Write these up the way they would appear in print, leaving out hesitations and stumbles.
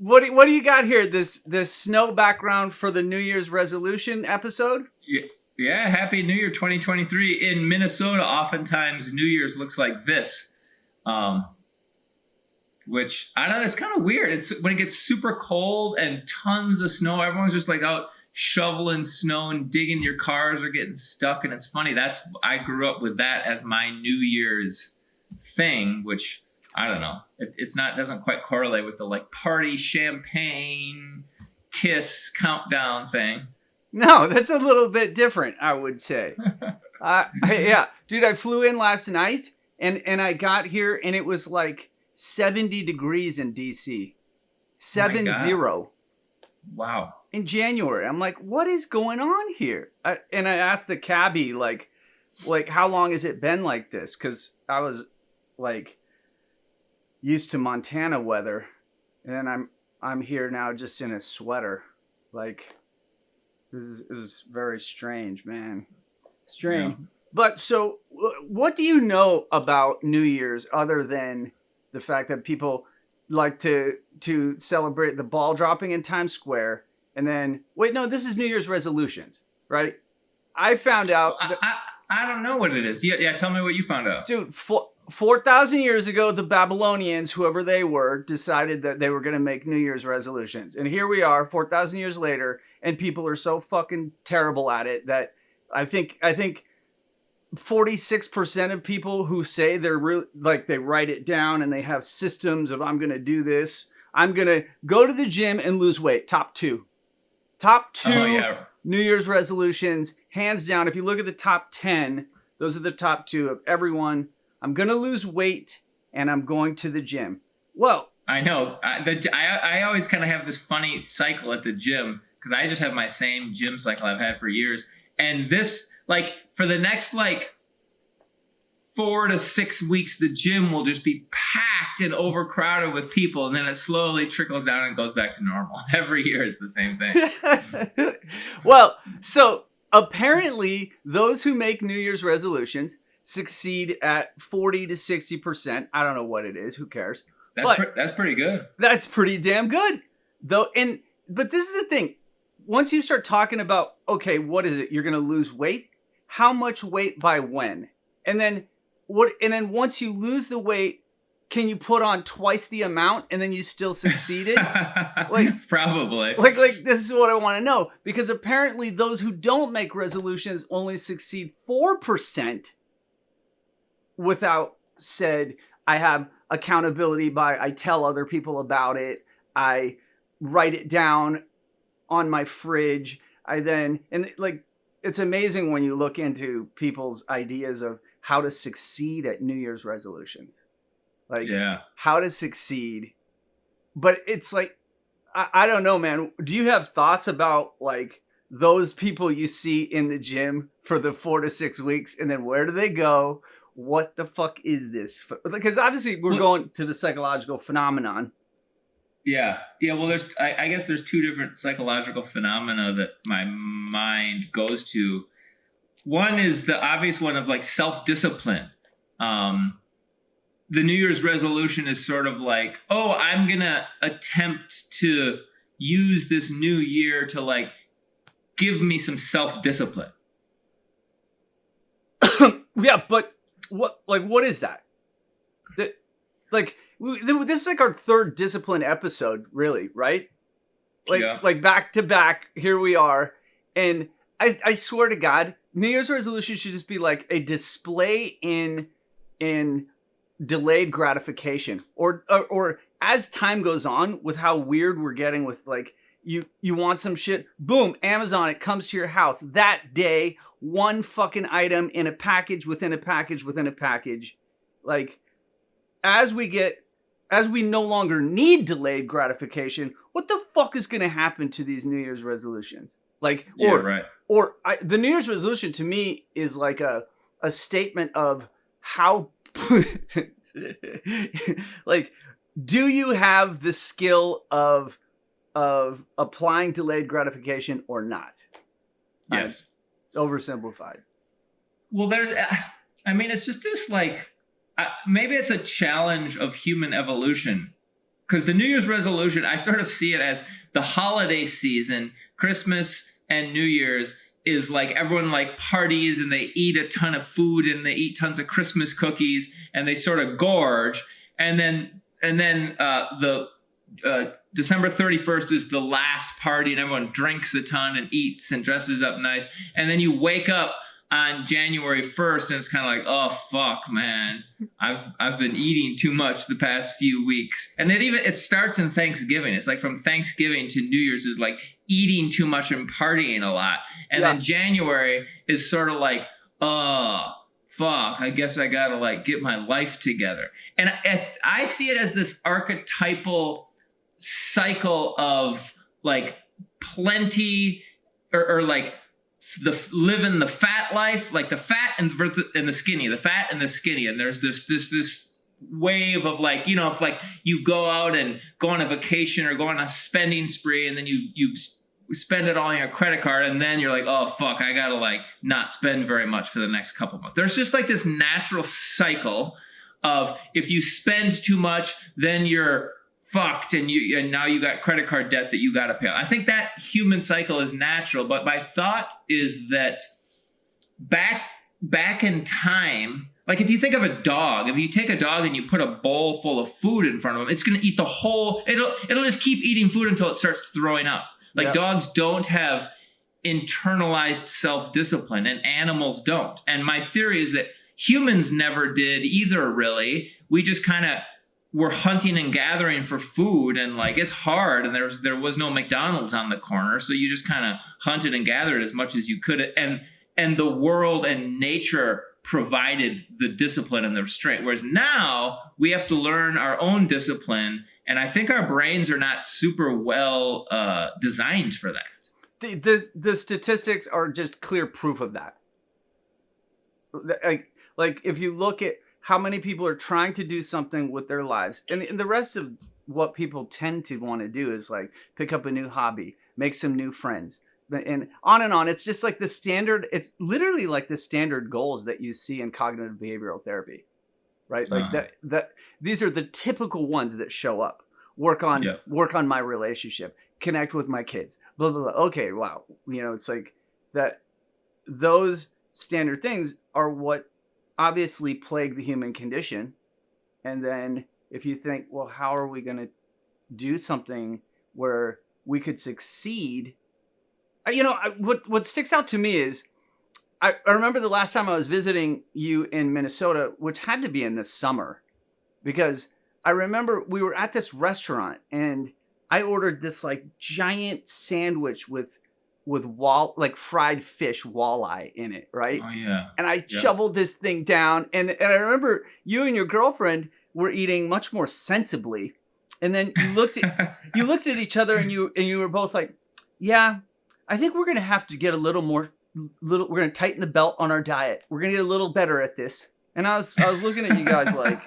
what do you got here? This snow background for the New Year's resolution episode? Yeah, yeah, Happy New Year 2023. In Minnesota, oftentimes New Year's looks like this. Which I don't know, it's kind of weird. It's when it gets super cold and tons of snow, everyone's just like out shoveling snow and digging. Your cars are getting stuck, and it's funny. I grew up with that as my New Year's thing, which I don't know. It's not, doesn't quite correlate with the like party, champagne, kiss, countdown thing. No, that's a little bit different, I would say. Yeah, dude, I flew in last night and I got here and it was like 70 degrees in DC. 7-0. Wow. In January. I'm like, what is going on here? And I asked the cabbie, like how long has it been like this? Because I was like used to Montana weather, and I'm here now just in a sweater. Like this is very strange, man. Strange. Yeah. But so, what do you know about New Year's other than the fact that people like to celebrate the ball dropping in Times Square? And then, wait, no, this is New Year's resolutions, right? I found out... I don't know what it is. Yeah, tell me what you found out. Dude, 4,000 years ago, the Babylonians, whoever they were, decided that they were going to make New Year's resolutions. And here we are, 4,000 years later, and people are so fucking terrible at it that I think 46% of people who say they're like they write it down and they have systems of, I'm going to do this. I'm going to go to the gym and lose weight. Top two. New Year's resolutions, hands down. If you look at the top 10, those are the top two of everyone. I'm going to lose weight and I'm going to the gym. Well, I know. I always kind of have this funny cycle at the gym because I just have my same gym cycle I've had for years. And this, like, for the next, like, 4 to 6 weeks, the gym will just be packed and overcrowded with people, and then it slowly trickles down and goes back to normal. Every year is the same thing. Well, so apparently those who make New Year's resolutions succeed at 40 to 60%. I don't know what it is. Who cares? That's pretty good. That's pretty damn good. But this is the thing. Once you start talking about, okay, what is it? You're going to lose weight? How much weight by when? And then once you lose the weight, can you put on twice the amount and then you still succeeded? Like probably. Like this is what I want to know, because apparently those who don't make resolutions only succeed 4% without said, I have accountability by I tell other people about it. I write it down on my fridge. It's amazing when you look into people's ideas of how to succeed at New Year's resolutions. Like, how to succeed. But it's like, I don't know, man. Do you have thoughts about, like, those people you see in the gym for the 4 to 6 weeks, and then where do they go? What the fuck is this? Because obviously we're going to the psychological phenomenon. Yeah. Well, I guess there's two different psychological phenomena that my mind goes to. One is the obvious one of like self-discipline. The New Year's resolution is sort of like, oh, I'm going to attempt to use this new year to like give me some self-discipline. Yeah, but what is that? This is like our third discipline episode, really, right? Like back to back, here we are. And I swear to God, New Year's resolution should just be like a display in delayed gratification, or as time goes on with how weird we're getting with like you want some shit, boom, Amazon, it comes to your house that day, one fucking item in a package within a package within a package. Like as we no longer need delayed gratification, what the fuck is going to happen to these New Year's resolutions? Like, the New Year's resolution to me is like a statement of how, like, do you have the skill of applying delayed gratification or not? Yes. Oversimplified. Well, it's just this like, maybe it's a challenge of human evolution. because the New Year's resolution, I sort of see it as the holiday season, Christmas and New Year's is like everyone like parties and they eat a ton of food and they eat tons of Christmas cookies and they sort of gorge. And then the December 31st is the last party and everyone drinks a ton and eats and dresses up nice. And then you wake up on January 1st and it's kind of like, oh fuck, man, I've been eating too much the past few weeks. And it starts in Thanksgiving. It's like from Thanksgiving to New Year's is like eating too much and partying a lot. And then January is sort of like, oh fuck, I guess I gotta like get my life together. And I see it as this archetypal cycle of like plenty or like living the fat life, like the fat and the skinny, the fat and the skinny. And there's this wave of like, you know, if like you go out and go on a vacation or go on a spending spree and then you spend it all on your credit card and then you're like, oh fuck, I gotta like not spend very much for the next couple months. There's just like this natural cycle of if you spend too much, then you're fucked and now you got credit card debt that you got to pay. I think that human cycle is natural, but my thought is that back in time, like if you think of a dog, if you take a dog and you put a bowl full of food in front of them, it's going to eat the whole, it'll just keep eating food until it starts throwing up. Like dogs don't have internalized self-discipline and animals don't. And my theory is that humans never did either, really. We just kind of were hunting and gathering for food, and like it's hard, and there was no McDonald's on the corner, so you just kind of hunted and gathered as much as you could, and the world and nature provided the discipline and the restraint. Whereas now we have to learn our own discipline, and I think our brains are not super well designed for that. The statistics are just clear proof of that. Like if you look at how many people are trying to do something with their lives, and the rest of what people tend to want to do is like pick up a new hobby, make some new friends, and on and on. It's just like the standard. It's literally like the standard goals that you see in cognitive behavioral therapy, right? Like that these are the typical ones that show up. Work on my relationship, connect with my kids, blah blah blah. Okay, wow, you know, it's like that. Those standard things are what obviously plague the human condition. And then if you think, well, how are we going to do something where we could succeed? You know, what sticks out to me is I remember the last time I was visiting you in Minnesota, which had to be in the summer, because I remember we were at this restaurant and I ordered this like giant sandwich with fried fish walleye in it, right? Oh yeah. And I shoveled this thing down, and I remember you and your girlfriend were eating much more sensibly. And then you looked at each other and you were both like, yeah, I think we're gonna have to get we're gonna tighten the belt on our diet. We're gonna get a little better at this. And I was looking at you guys like,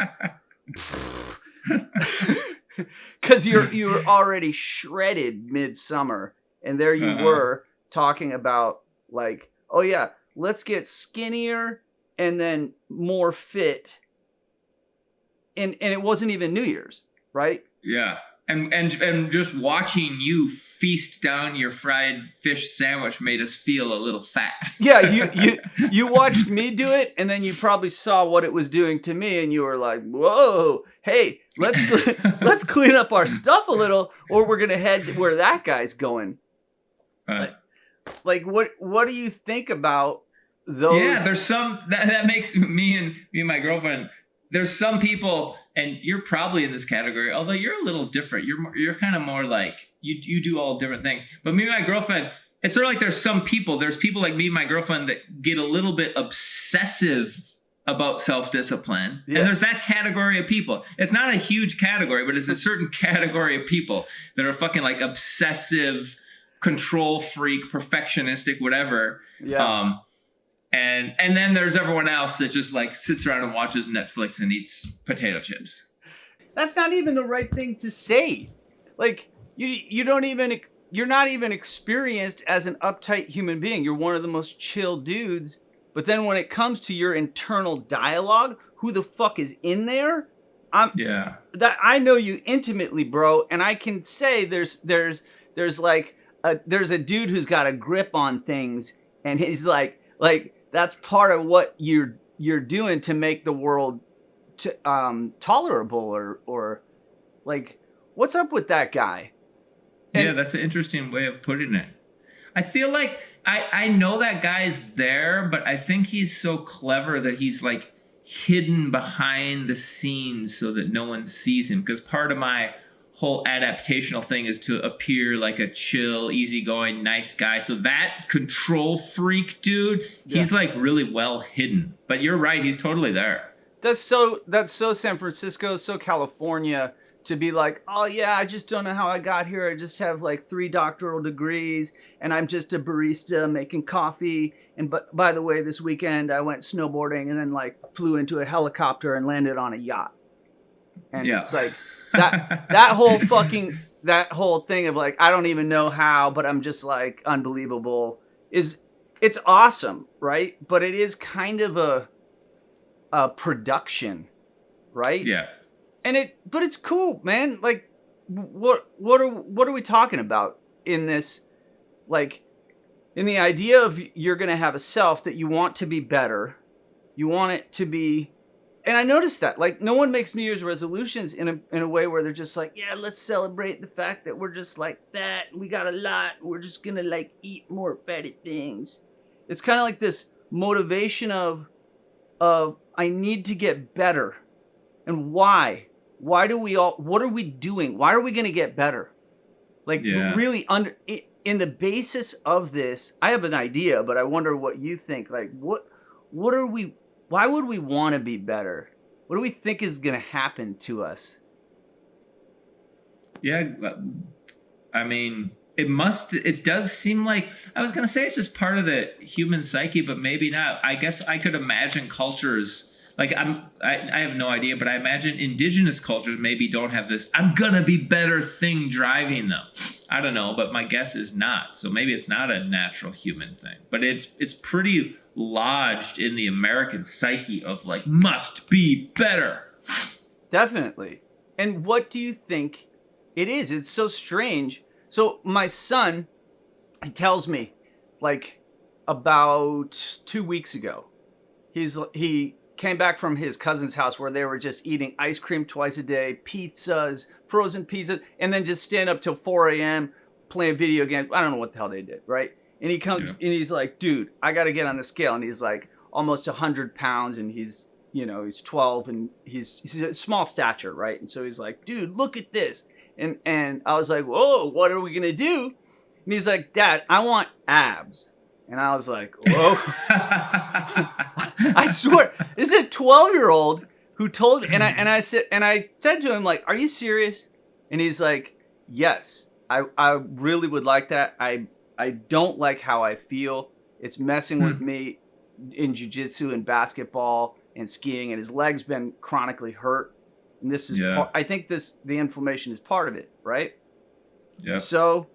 because you were already shredded midsummer. And there you were talking about like, oh yeah, let's get skinnier and then more fit. And it wasn't even New Year's, right? Yeah. And just watching you feast down your fried fish sandwich made us feel a little fat. Yeah, you watched me do it, and then you probably saw what it was doing to me, and you were like, whoa, hey, let's clean up our stuff a little, or we're gonna head where that guy's going. Like what do you think about those? Yeah, there's some that makes me and my girlfriend. There's some people, and you're probably in this category, although you're a little different. You're kind of more like you do all different things. But me and my girlfriend, it's sort of like there's people like me and my girlfriend that get a little bit obsessive about self-discipline. Yeah. And there's that category of people. It's not a huge category, but it's a certain category of people that are fucking like obsessive, control freak, perfectionistic, whatever. Yeah. And then there's everyone else that just like sits around and watches Netflix and eats potato chips. That's not even the right thing to say. Like you're not even experienced as an uptight human being. You're one of the most chill dudes. But then when it comes to your internal dialogue, who the fuck is in there? Yeah. that I know you intimately, bro, and I can say there's like there's a dude who's got a grip on things, and he's like that's part of what you're doing to make the world tolerable or like what's up with that guy? And Yeah, that's an interesting way of putting it. I feel like I know that guy's there, but I think he's so clever that he's like hidden behind the scenes so that no one sees him. Because part of my whole adaptational thing is to appear like a chill, easygoing, nice guy. So that control freak dude, he's like really well hidden. But you're right, he's totally there. That's so San Francisco, so California to be like, oh yeah, I just don't know how I got here. I just have like 3 doctoral degrees, and I'm just a barista making coffee. And but by the way, this weekend I went snowboarding and then like flew into a helicopter and landed on a yacht. And Yeah. it's like that whole thing of like I don't even know how, but I'm just like unbelievable. It's awesome, right? But it is kind of a production, right? Yeah. But it's cool, man. Like, what are we talking about in this? Like, in the idea of you're gonna have a self that you want to be better, you want it to be, and I noticed that like no one makes New Year's resolutions in a way where they're just like, yeah, let's celebrate the fact that we're just like fat, we got a lot, we're just gonna like eat more fatty things. It's kind of like this motivation of I need to get better. And why? What are we doing? Why are we going to get better? Like really in the basis of this, I have an idea, but I wonder what you think. Like what are we, why would we want to be better? What do we think is going to happen to us? Yeah. I mean, it does seem like, I was going to say it's just part of the human psyche, but maybe not. I guess I could imagine cultures like I have no idea, but I imagine indigenous cultures maybe don't have this I'm gonna be better thing driving them. I don't know, but my guess is not. So maybe it's not a natural human thing, but it's pretty lodged in the American psyche of like must be better. Definitely. And what do you think it is? It's so strange. So my son, he tells me like about 2 weeks ago, he came back from his cousin's house where they were just eating ice cream twice a day, pizzas, frozen pizzas, and then just stand up till 4 a.m. playing video games. I don't know what the hell they did, right? And he comes and he's like, dude, I got to get on the scale. And he's like almost 100 pounds and he's 12 and he's a small stature, right? And so he's like, dude, look at this. And I was like, whoa, what are we going to do? And he's like, Dad, I want abs. And I was like, whoa. I swear, this is a 12-year-old who told, and I said to him, like, are you serious? And he's like, yes, I really would like that. I don't like how I feel. It's messing with me in jiu-jitsu and basketball and skiing, and his leg's been chronically hurt. And this is, I think the inflammation is part of it, right? Yeah. So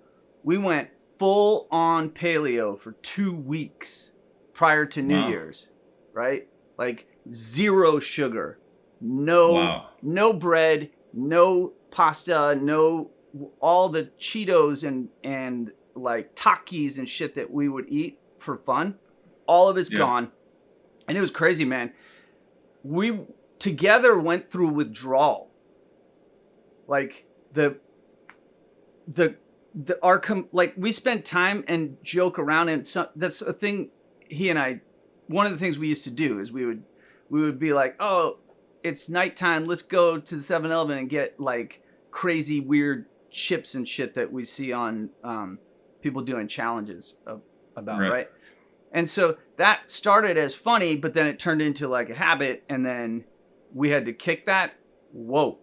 we went full on paleo for 2 weeks prior to New Year's, right? Like 0 sugar, no bread, no pasta, no all the Cheetos and like Takis and shit that we would eat for fun. All of it's gone. And it was crazy, man. We together went through withdrawal. Like we spent time and joke around, and that's a thing he and I, one of the things we used to do is we would be like, oh, it's nighttime, let's go to the 7-Eleven and get like crazy weird chips and shit that we see on people doing challenges about, right? And so that started as funny, but then it turned into like a habit, and then we had to kick that. Whoa.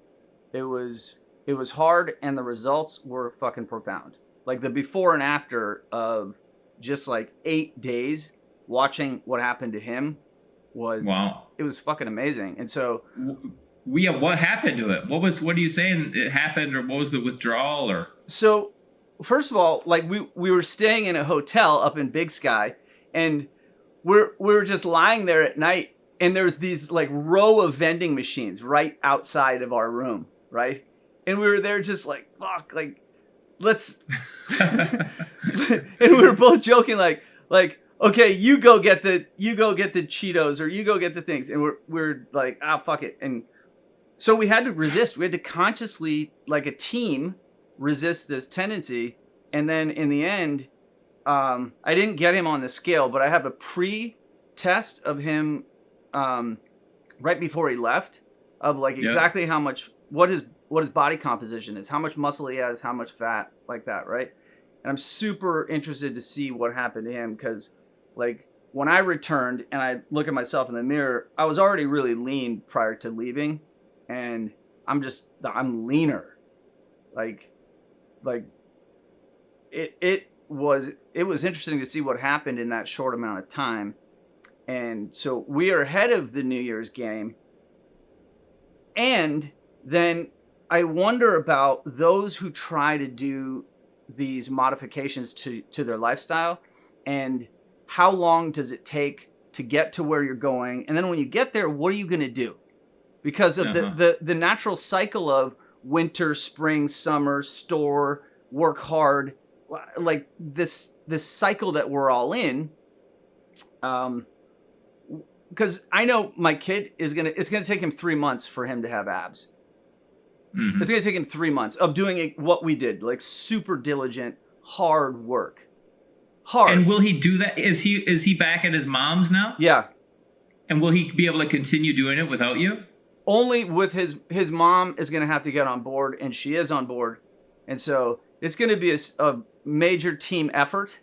It was hard, and the results were fucking profound. Like the before and after of just like 8 days watching what happened to him was, it was fucking amazing. And so what happened to it? What are you saying it happened, or what was the withdrawal? Or so first of all, like we were staying in a hotel up in Big Sky, and we were just lying there at night and there's these like row of vending machines right outside of our room, right? And we were there just like, fuck, like, let's, and we were both joking like, okay, you go get the Cheetos, or you go get the things. And we're like, fuck it. And so we had to resist. We had to consciously, like a team, resist this tendency. And then in the end, I didn't get him on the scale, but I have a pre-test of him right before he left, of like exactly how much, what his body composition is, how much muscle he has, how much fat, like that, right? And I'm super interested to see what happened to him, because like when I returned and I look at myself in the mirror, I was already really lean prior to leaving, and I'm leaner. Like it was interesting to see what happened in that short amount of time. And so we are ahead of the New Year's game. And then I wonder about those who try to do these modifications to their lifestyle, and how long does it take to get to where you're going? And then when you get there, what are you going to do? Because of the natural cycle of winter, spring, summer, store, work hard, like this cycle that we're all in. Because I know my kid it's gonna take him 3 months for him to have abs. Mm-hmm. It's gonna take him 3 months of doing what we did, like super diligent, hard work. And will he do that? Is he back at his mom's now? Yeah. And will he be able to continue doing it without you? Only with his mom is gonna have to get on board, and she is on board, and so it's gonna be a major team effort.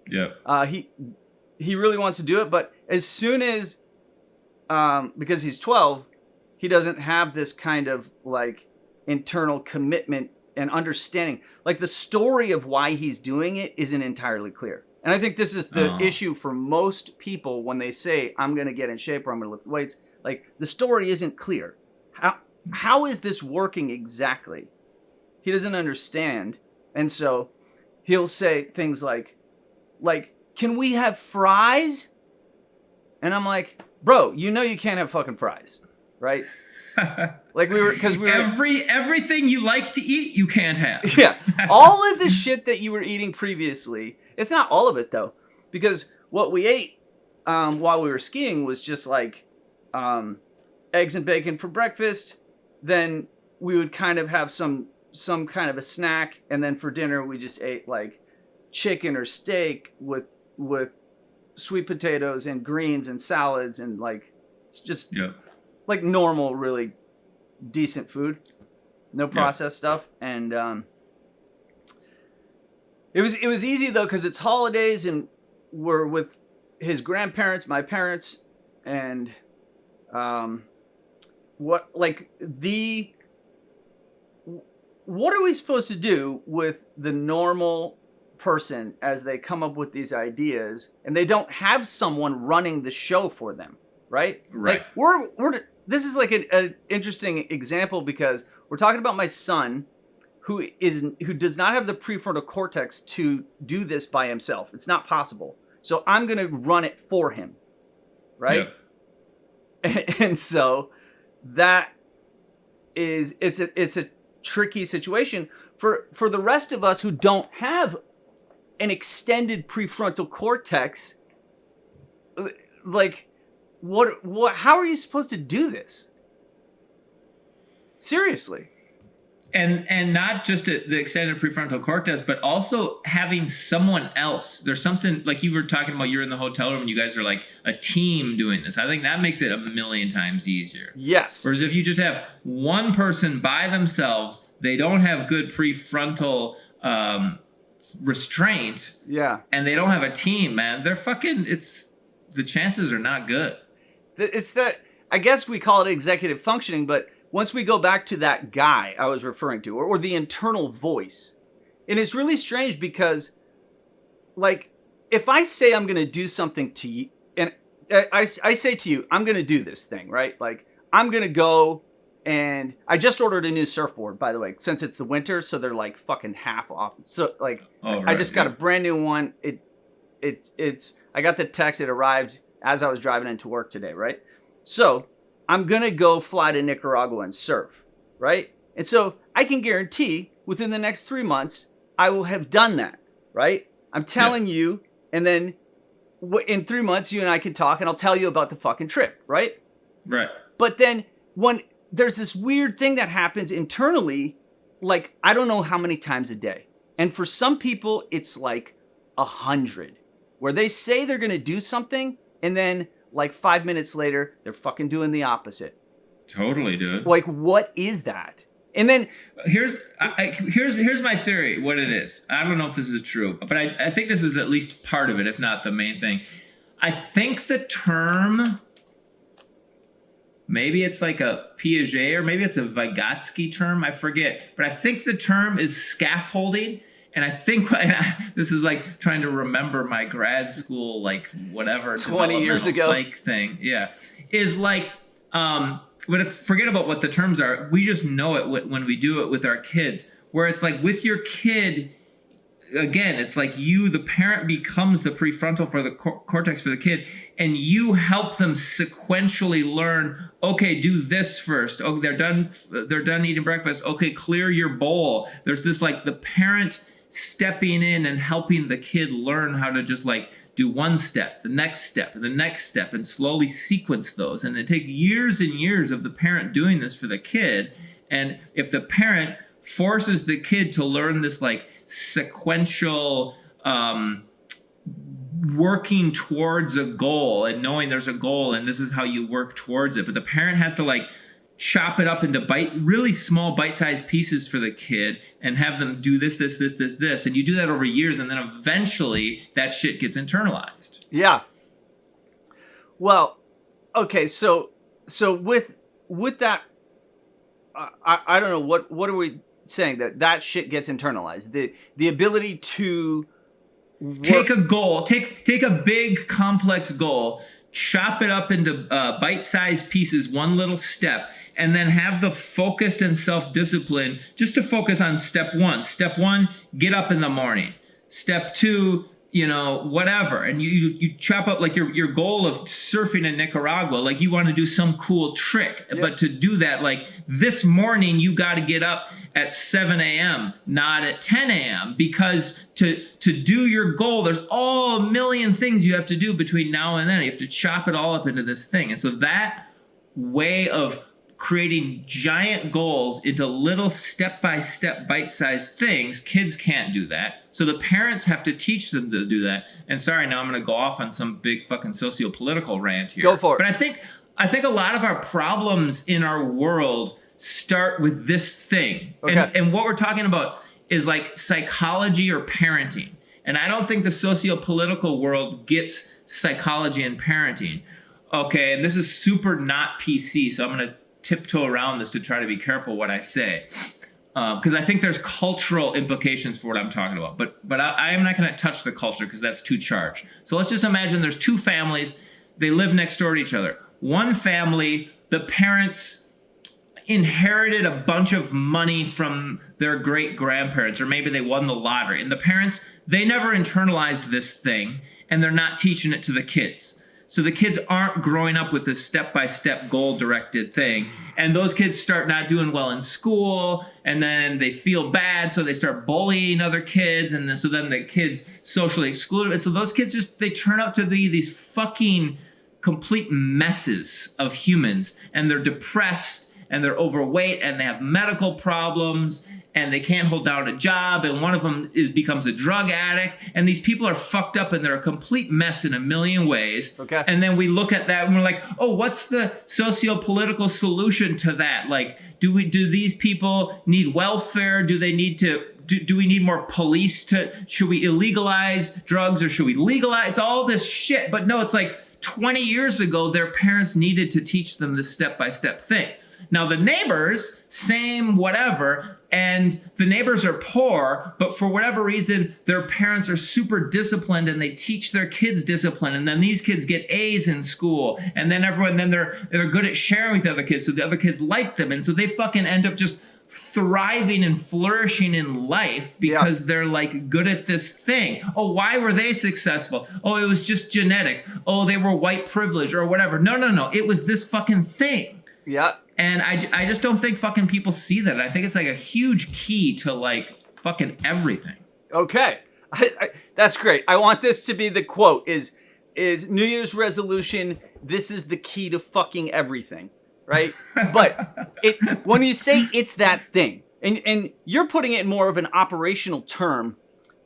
Yeah. He really wants to do it, but as soon as, because he's 12, he doesn't have this kind of like internal commitment and understanding. Like the story of why he's doing it isn't entirely clear. And I think this is the issue for most people when they say, I'm going to get in shape or I'm going to lift weights. Like the story isn't clear. How is this working exactly? He doesn't understand. And so he'll say things like, can we have fries? And I'm like, bro, you know you can't have fucking fries, right? Like we were everything you like to eat, you can't have. Yeah, all of the shit that you were eating previously. It's not all of it though, because what we ate while we were skiing was just like eggs and bacon for breakfast. Then we would kind of have some kind of a snack, and then for dinner we just ate like chicken or steak with sweet potatoes and greens and salads, and like it's just like normal, really decent food, no processed stuff. And it was easy though, because it's holidays and we're with his grandparents, my parents, and what are we supposed to do with the normal person as they come up with these ideas and they don't have someone running the show for them, right? Like this is like an interesting example, because we're talking about my son who does not have the prefrontal cortex to do this by himself. It's not possible. So I'm going to run it for him, right? Yep. And so that is it's a tricky situation for the rest of us who don't have an extended prefrontal cortex. Like what how are you supposed to do this? Seriously. And not just the extended prefrontal cortex, but also having someone else. There's something like you were talking about, you're in the hotel room and you guys are like a team doing this. I think that makes it a million times easier. Yes. Whereas if you just have one person by themselves, they don't have good prefrontal restraint. Yeah. And they don't have a team, man. They're fucking, the chances are not good. It's that, I guess we call it executive functioning, but once we go back to that guy I was referring to, or the internal voice, and it's really strange because, like, if I say I'm going to do something to you, and I say to you, I'm going to do this thing, right? Like, I'm going to go, and I just ordered a new surfboard, by the way, since it's the winter, so they're like fucking half off. So, like, I just got a brand new one. I got the text, it arrived as I was driving into work today, right? So I'm going to go fly to Nicaragua and surf, right? And so I can guarantee within the next 3 months, I will have done that, right? I'm telling you, and then in 3 months, you and I can talk and I'll tell you about the fucking trip, right? Right. But then when there's this weird thing that happens internally, like I don't know how many times a day. And for some people, it's like 100, where they say they're going to do something and then like 5 minutes later, they're fucking doing the opposite. Totally, dude. Like, what is that? And then here's my theory. What it is, I don't know if this is true, but I think this is at least part of it, if not the main thing. I think the term, maybe it's like a Piaget or maybe it's a Vygotsky term, I forget, but I think the term is scaffolding. And I think this is like trying to remember my grad school, like whatever 20 years ago psych thing. Yeah, is like, but forget about what the terms are. We just know it when we do it with our kids. Where it's like with your kid, again, it's like the parent becomes the prefrontal for the cortex for the kid, and you help them sequentially learn. Okay, do this first. Oh, they're done eating breakfast. Okay, clear your bowl. There's this like the parent stepping in and helping the kid learn how to just like do one step, the next step, and the next step, and slowly sequence those. And it takes years and years of the parent doing this for the kid. And if the parent forces the kid to learn this like sequential working towards a goal and knowing there's a goal and this is how you work towards it, but the parent has to like chop it up into really small bite-sized pieces for the kid and have them do this, and you do that over years, and then eventually that shit gets internalized. Yeah. Well, okay, so with that, I don't know, what are we saying, that shit gets internalized? The ability to take a goal, take a big complex goal, chop it up into bite-sized pieces, one little step, and then have the focused and self-discipline just to focus on step one. Step one, get up in the morning. Step two, whatever. And you chop up like your goal of surfing in Nicaragua, like you want to do some cool trick. Yeah. But to do that, like this morning, you got to get up at 7 a.m., not at 10 a.m. Because to do your goal, there's all a million things you have to do between now and then. You have to chop it all up into this thing. And so that way of creating giant goals into little step-by-step bite-sized things, kids can't do that. So the parents have to teach them to do that. And sorry, now I'm going to go off on some big fucking socio-political rant here. Go for it. But I think a lot of our problems in our world start with this thing. Okay. And what we're talking about is like psychology or parenting. And I don't think the socio-political world gets psychology and parenting. Okay, and this is super not PC, so I'm going to tiptoe around this to try to be careful what I say, because I think there's cultural implications for what I'm talking about. But I am not going to touch the culture because that's too charged. So let's just imagine there's two families. They live next door to each other. One family, the parents inherited a bunch of money from their great grandparents, or maybe they won the lottery. And the parents, they never internalized this thing, and they're not teaching it to the kids. So the kids aren't growing up with this step-by-step goal-directed thing. And those kids start not doing well in school, and then they feel bad, so they start bullying other kids, and so then the kids socially excluded. And so those kids they turn out to be these fucking complete messes of humans, and they're depressed, and they're overweight, and they have medical problems, and they can't hold down a job, and one of them becomes a drug addict, and these people are fucked up, and they're a complete mess in a million ways. Okay. And then we look at that and we're like, oh, what's the socio-political solution to that? Like, do these people need welfare? Do they need to do we need more police should we illegalize drugs, or should we legalize? It's all this shit. But no, it's like 20 years ago, their parents needed to teach them this step-by-step thing. Now the neighbors, same whatever, and the neighbors are poor, but for whatever reason, their parents are super disciplined and they teach their kids discipline. And then these kids get A's in school, and then they're good at sharing with the other kids, so the other kids like them. And so they fucking end up just thriving and flourishing in life because they're like good at this thing. Oh, why were they successful? Oh, it was just genetic. Oh, they were white privilege or whatever. No. It was this fucking thing. Yeah. And I just don't think fucking people see that. I think it's like a huge key to like fucking everything. Okay. That's great. I want this to be the quote is New Year's resolution. This is the key to fucking everything. Right. But when you say it's that thing and you're putting it in more of an operational term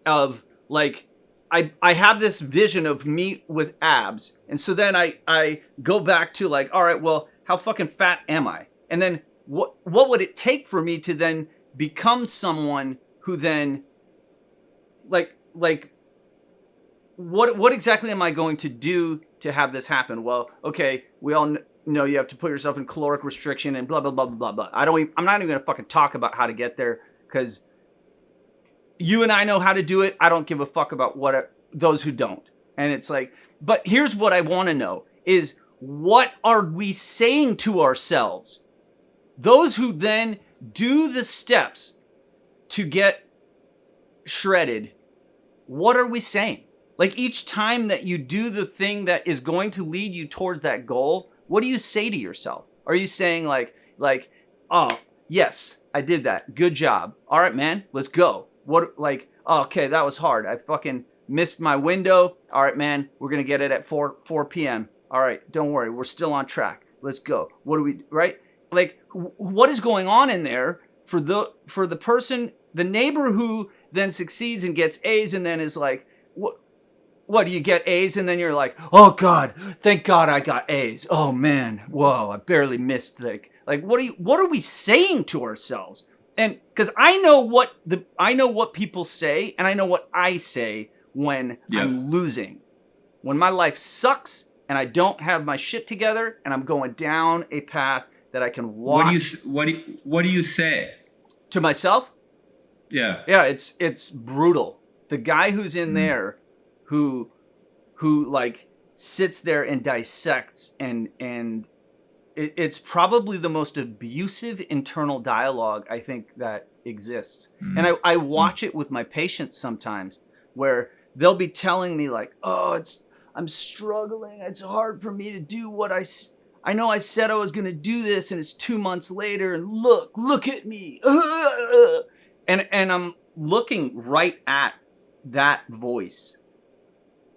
of like, I have this vision of me with abs. And so then I go back to like, all right, well, how fucking fat am I? And then what would it take for me to then become someone who then like what exactly am I going to do to have this happen? Well, okay, we all know you have to put yourself in caloric restriction and blah, blah, blah, blah, blah. I'm not even going to fucking talk about how to get there because you and I know how to do it. I don't give a fuck about those who don't. And it's like, but here's what I want to know is what are we saying to ourselves? Those who then do the steps to get shredded, what are we saying? Like each time that you do the thing that is going to lead you towards that goal, what do you say to yourself? Are you saying like, oh, yes, I did that. Good job. All right, man, let's go. Oh, okay, that was hard. I fucking missed my window. All right, man, we're going to get it at 4 p.m. All right, don't worry. We're still on track. Let's go. What do we, right? Like, what is going on in there for the person, the neighbor who then succeeds and gets A's and then is like, what do you get A's and then you're like, oh God, thank God I got A's. Oh man, whoa, I barely missed like what are we saying to ourselves? And because I know what people say and I know what I say when I'm losing, when my life sucks and I don't have my shit together and I'm going down a path that I can walk. What do you say to myself? Yeah, it's brutal. The guy who's in there. Who like sits there and dissects and it's probably the most abusive internal dialogue I think that exists. And I watch it with my patients sometimes where they'll be telling me like, oh, I'm struggling. It's hard for me to do what I know I said I was going to do this and it's 2 months later and look at me. And I'm looking right at that voice.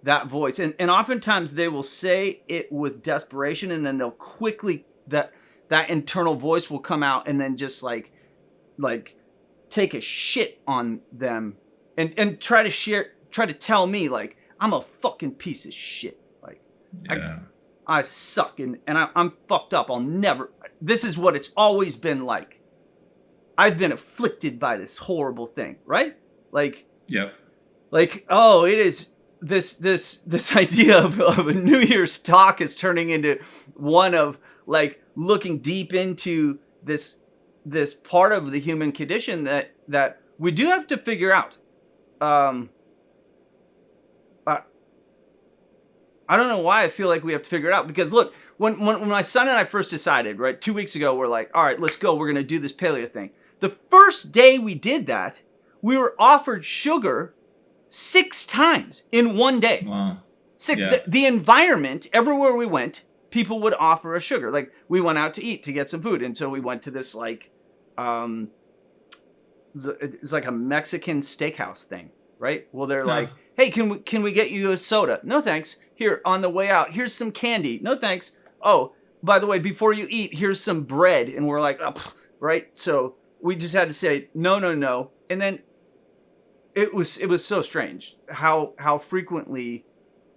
And oftentimes they will say it with desperation and then they'll quickly that internal voice will come out and then just like take a shit on them and try to tell me like I'm a fucking piece of shit. Like I suck and I'm fucked up. This is what it's always been like. I've been afflicted by this horrible thing, right? Like, yep. Like, oh, it is this idea of a New Year's talk is turning into one of like looking deep into this part of the human condition that we do have to figure out. I don't know why I feel like we have to figure it out because look, when my son and I first decided, right, 2 weeks ago, we're like, all right, let's go. We're going to do this paleo thing. The first day we did that, we were offered sugar 6 times in one day. Wow. 6. Yeah. The environment, everywhere we went, people would offer us sugar. Like we went out to eat to get some food. And so we went to this like, it's like a Mexican steakhouse thing, right? Well, they're like, hey, can we get you a soda? No, thanks. Here, on the way out, here's some candy. No, thanks. Oh, by the way, before you eat, here's some bread. And we're like, oh, right? So we just had to say, no. And then it was so strange how frequently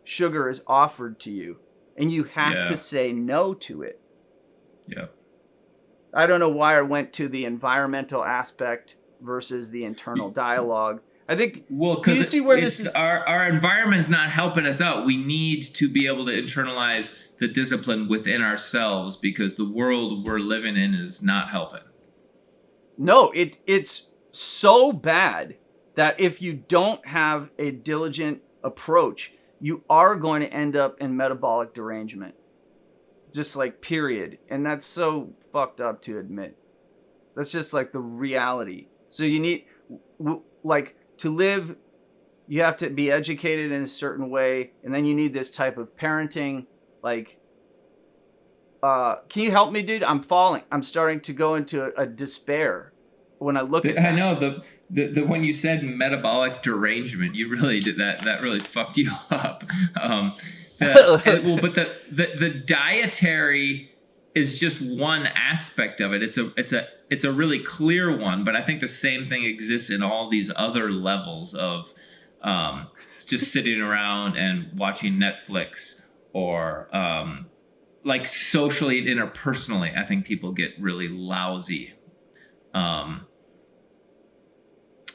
sugar is offered to you. And you have to say no to it. Yeah. I don't know why I went to the environmental aspect versus the internal dialogue. I think, do you see where this is? Our environment's not helping us out. We need to be able to internalize the discipline within ourselves because the world we're living in is not helping. No, it's so bad that if you don't have a diligent approach, you are going to end up in metabolic derangement. Just like period. And that's so fucked up to admit. That's just like the reality. So you need, like, to live, you have to be educated in a certain way, and then you need this type of parenting. Like, can you help me, dude? I'm falling. I'm starting to go into a despair when I look at that. I know the when you said metabolic derangement, you really did that. That really fucked you up. But the dietary is just one aspect of it. It's a really clear one, but I think the same thing exists in all these other levels of just sitting around and watching Netflix or like socially and interpersonally. I think people get really lousy.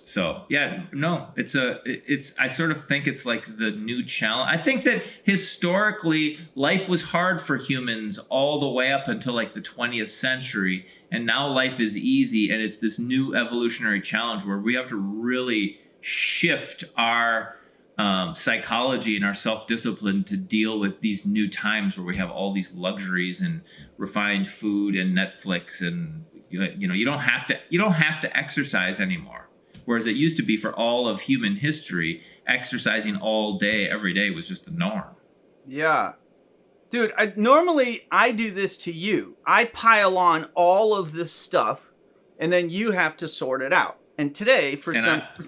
So yeah, no, I sort of think it's like the new challenge. I think that historically life was hard for humans all the way up until like the 20th century. And now life is easy. And it's this new evolutionary challenge where we have to really shift our psychology and our self-discipline to deal with these new times where we have all these luxuries and refined food and Netflix. And, you know, you don't have to exercise anymore. Whereas it used to be for all of human history, exercising all day, every day was just the norm. Yeah. Dude, normally I do this to you. I pile on all of this stuff, and then you have to sort it out. And today,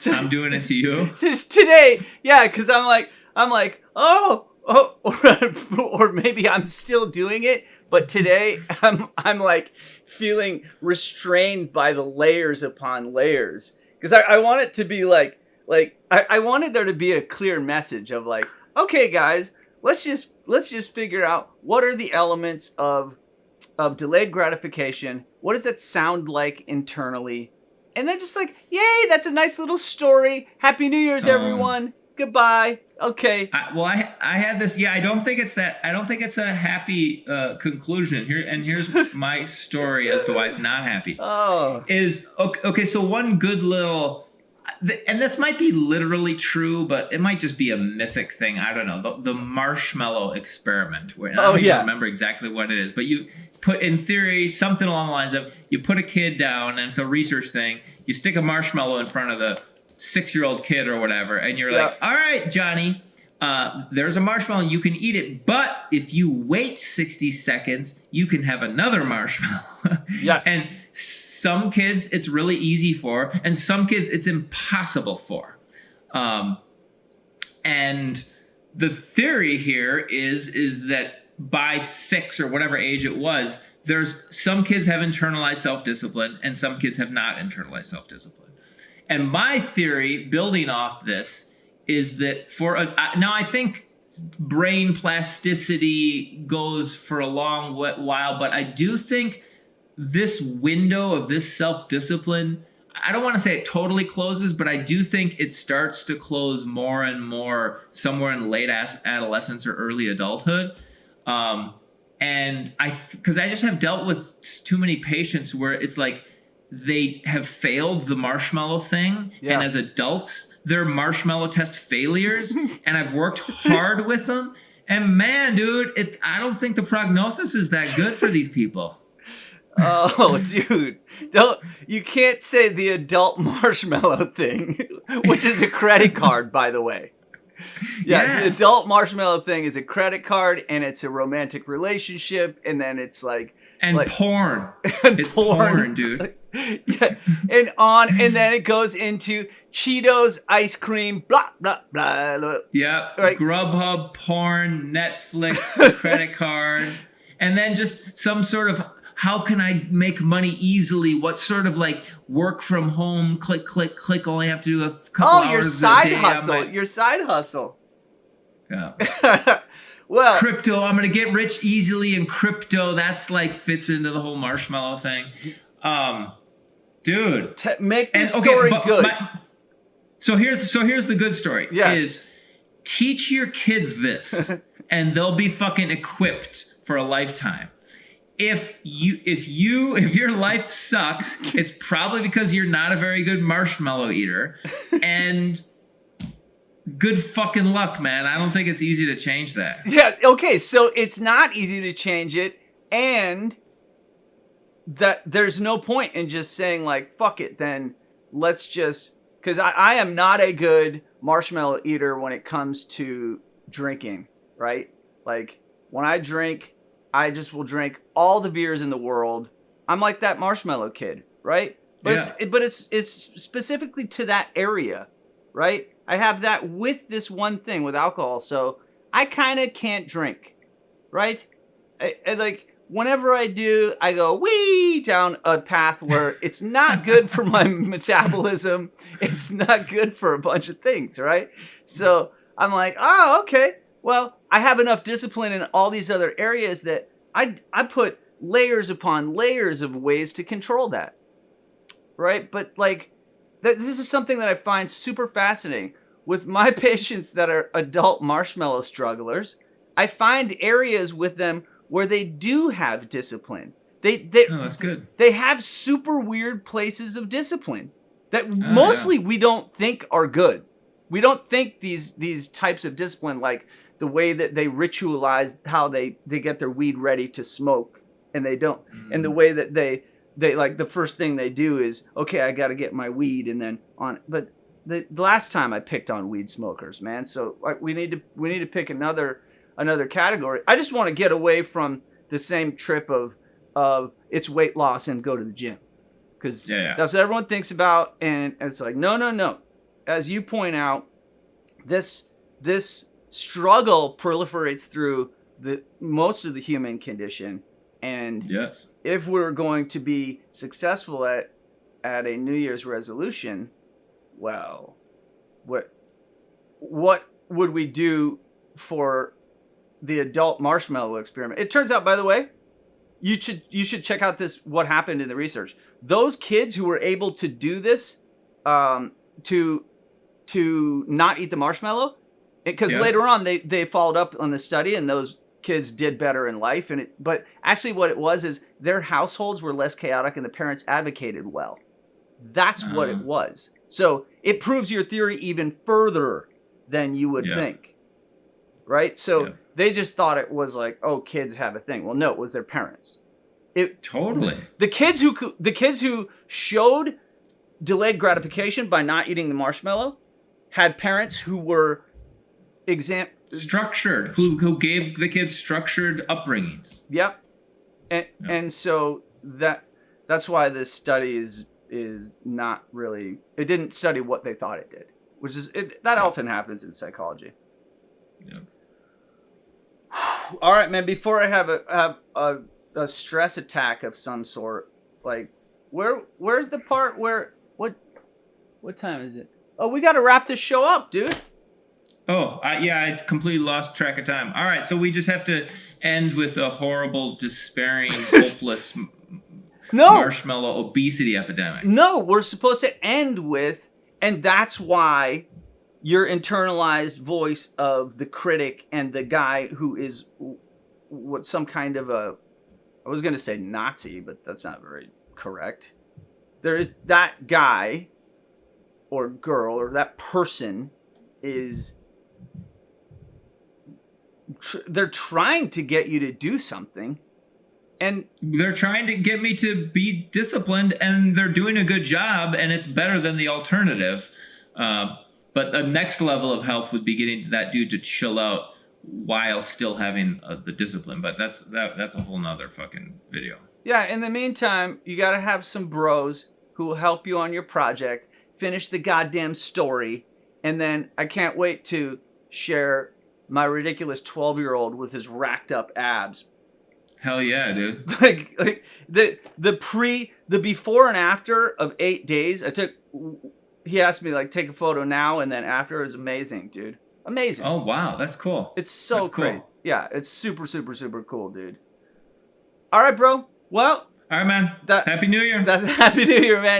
I'm doing it to you? Today, yeah, because I'm like, oh, or maybe I'm still doing it. But today, I'm like feeling restrained by the layers upon layers. Because I want it to be like I wanted there to be a clear message of like, okay, guys, let's just figure out what are the elements of delayed gratification. What does that sound like internally? And then just like, yay, that's a nice little story. Happy New Year's, everyone. Goodbye. Okay. I had this. Yeah, I don't think it's a happy conclusion here. And here's my story as to why it's not happy. Oh. Okay. So one good little, and this might be literally true, but it might just be a mythic thing. I don't know. The marshmallow experiment. Where, I don't even remember exactly what it is, but you put, in theory, something along the lines of you put a kid down, and it's a research thing. You stick a marshmallow in front of the 6-year-old kid or whatever, and you're like, all right, Johnny, there's a marshmallow, you can eat it, but if you wait 60 seconds, you can have another marshmallow. Yes. And some kids it's really easy for, and some kids it's impossible for. And the theory here is that by 6 or whatever age it was, there's some kids have internalized self-discipline and some kids have not internalized self-discipline. And my theory, building off this, is that now I think brain plasticity goes for a long while, but I do think this window of this self-discipline, I don't want to say it totally closes, but I do think it starts to close more and more somewhere in late adolescence or early adulthood. And because I just have dealt with too many patients where it's like, they have failed the marshmallow thing. Yeah. And as adults, they're marshmallow test failures. And I've worked hard with them. And man, dude, I don't think the prognosis is that good for these people. Oh, dude. You can't say the adult marshmallow thing, which is a credit card, by the way. Yeah, yes. The adult marshmallow thing is a credit card, and it's a romantic relationship, and then it's like... And porn. It's porn, dude. Yeah, and then it goes into Cheetos, ice cream, blah, blah, blah. Yeah, right. Grubhub, porn, Netflix, credit card, and then just some sort of, how can I make money easily? What sort of like work from home, click, click, click, only have to do a couple hours a day. Your side hustle. Yeah. Well, crypto, I'm going to get rich easily in crypto. That's like fits into the whole marshmallow thing. Dude. Make this story good. So here's the good story. Yes. Is teach your kids this and they'll be fucking equipped for a lifetime. If your life sucks, it's probably because you're not a very good marshmallow eater. And good fucking luck, man. I don't think it's easy to change that. Yeah, okay, so it's not easy to change it, and that there's no point in just saying like, fuck it, then let's just, because I am not a good marshmallow eater when it comes to drinking, right? Like when I drink, I just will drink all the beers in the world. I'm like that marshmallow kid, right? But it's specifically to that area, right? I have that with this one thing with alcohol, so I kind of can't drink, right? I like whenever I do, I go wee down a path where it's not good for my metabolism. It's not good for a bunch of things, right? So I'm like, oh, okay. Well, I have enough discipline in all these other areas that I put layers upon layers of ways to control that, right? But like, this is something that I find super fascinating. With my patients that are adult marshmallow strugglers, I find areas with them where they do have discipline. Oh, that's good. They have super weird places of discipline that mostly we don't think are good. We don't think these types of discipline, like the way that they ritualize how they get their weed ready to smoke, and they don't. And the way that they like the first thing they do is, okay, I got to get my weed, and then on. But the last time I picked on weed smokers, man. So like we need to pick another category. I just want to get away from the same trip of it's weight loss and go to the gym, because that's what everyone thinks about, and it's like no. As you point out, this struggle proliferates through most of the human condition, and if we're going to be successful at a New Year's resolution, well, what would we do for the adult marshmallow experiment? It turns out, by the way, you should check out what happened in the research. Those kids who were able to do this, to not eat the marshmallow, because later on they followed up on the study, and those kids did better in life. But actually what it was is their households were less chaotic and the parents advocated well. That's what it was. So it proves your theory even further than you would think, right? So they just thought it was like, oh, kids have a thing. Well, no, it was their parents. Totally. The kids who showed delayed gratification by not eating the marshmallow had parents who were structured, who gave the kids structured upbringings. Yep. And so that's why this study is not really, it didn't study what they thought it did, which is that often happens in psychology. Yeah. All right, man, before I have a stress attack of some sort, like where's the part where what time is it? Oh, we got to wrap this show up, dude. Oh, I completely lost track of time. All right, so we just have to end with a horrible, despairing, hopeless marshmallow obesity epidemic. No, we're supposed to end with, and that's why your internalized voice of the critic and the guy who is some kind of I was going to say Nazi, but that's not very correct. There is that guy or girl or that person is... they're trying to get you to do something, and they're trying to get me to be disciplined, and they're doing a good job, and it's better than the alternative. But the next level of health would be getting that dude to chill out while still having the discipline. But that's a whole nother fucking video. Yeah. In the meantime, you got to have some bros who will help you on your project, finish the goddamn story, and then I can't wait to share my ridiculous 12-year-old with his racked up abs. Hell yeah, dude. like the before and after of 8 days. He asked me like take a photo now and then after. It was amazing, dude. Amazing. Oh wow, that's cool. It's so great. Cool. Yeah, it's super, super, super cool, dude. All right, bro. Well, all right, man. Happy New Year. Happy New Year, man.